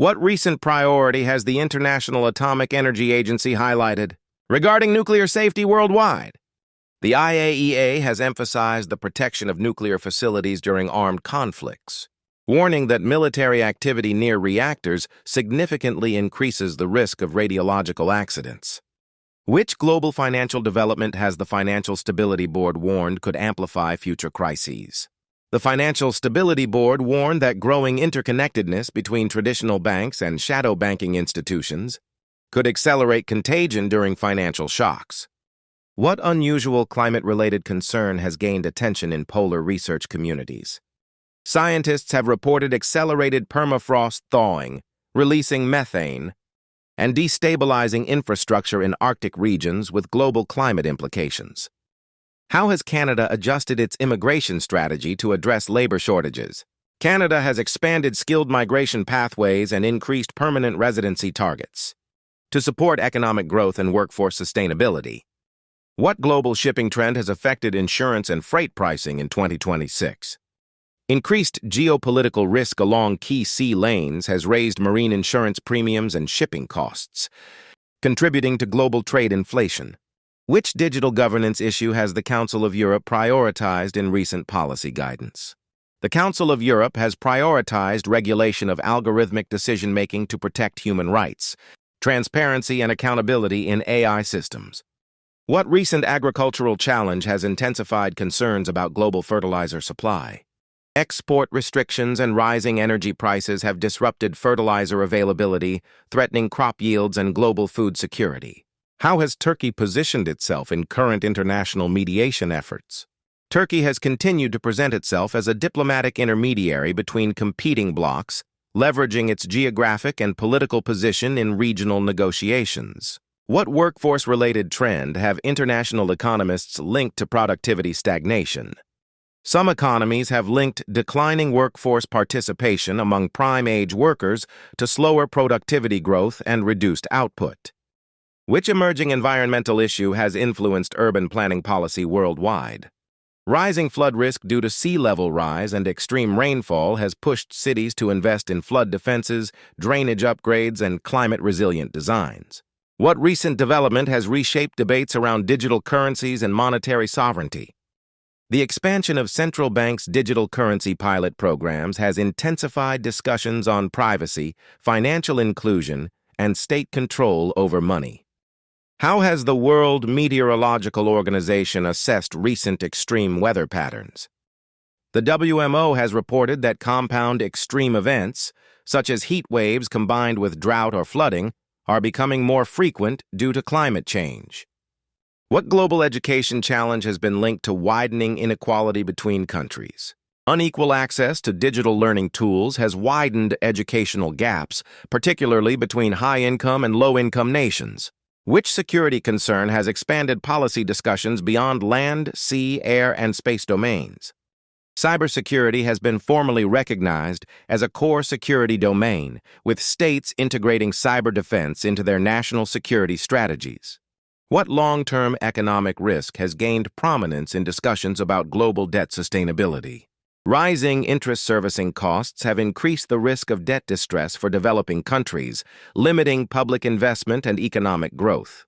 What recent priority has the International Atomic Energy Agency highlighted regarding nuclear safety worldwide? The IAEA has emphasized the protection of nuclear facilities during armed conflicts, warning that military activity near reactors significantly increases the risk of radiological accidents. Which global financial development has the Financial Stability Board warned could amplify future crises? The Financial Stability Board warned that growing interconnectedness between traditional banks and shadow banking institutions could accelerate contagion during financial shocks. What unusual climate-related concern has gained attention in polar research communities? Scientists have reported accelerated permafrost thawing, releasing methane, and destabilizing infrastructure in Arctic regions with global climate implications. How has Canada adjusted its immigration strategy to address labor shortages? Canada has expanded skilled migration pathways and increased permanent residency targets to support economic growth and workforce sustainability. What global shipping trend has affected insurance and freight pricing in 2026? Increased geopolitical risk along key sea lanes has raised marine insurance premiums and shipping costs, contributing to global trade inflation. Which digital governance issue has the Council of Europe prioritized in recent policy guidance? The Council of Europe has prioritized regulation of algorithmic decision-making to protect human rights, transparency and accountability in AI systems. What recent agricultural challenge has intensified concerns about global fertilizer supply? Export restrictions and rising energy prices have disrupted fertilizer availability, threatening crop yields and global food security. How has Turkey positioned itself in current international mediation efforts? Turkey has continued to present itself as a diplomatic intermediary between competing blocs, leveraging its geographic and political position in regional negotiations. What workforce-related trend have international economists linked to productivity stagnation? Some economies have linked declining workforce participation among prime-age workers to slower productivity growth and reduced output. Which emerging environmental issue has influenced urban planning policy worldwide? Rising flood risk due to sea level rise and extreme rainfall has pushed cities to invest in flood defenses, drainage upgrades, and climate-resilient designs. What recent development has reshaped debates around digital currencies and monetary sovereignty? The expansion of central banks' digital currency pilot programs has intensified discussions on privacy, financial inclusion, and state control over money. How has the World Meteorological Organization assessed recent extreme weather patterns? The WMO has reported that compound extreme events, such as heat waves combined with drought or flooding, are becoming more frequent due to climate change. What global education challenge has been linked to widening inequality between countries? Unequal access to digital learning tools has widened educational gaps, particularly between high-income and low-income nations. Which security concern has expanded policy discussions beyond land, sea, air, and space domains? Cybersecurity has been formally recognized as a core security domain, with states integrating cyber defense into their national security strategies. What long-term economic risk has gained prominence in discussions about global debt sustainability? Rising interest servicing costs have increased the risk of debt distress for developing countries, limiting public investment and economic growth.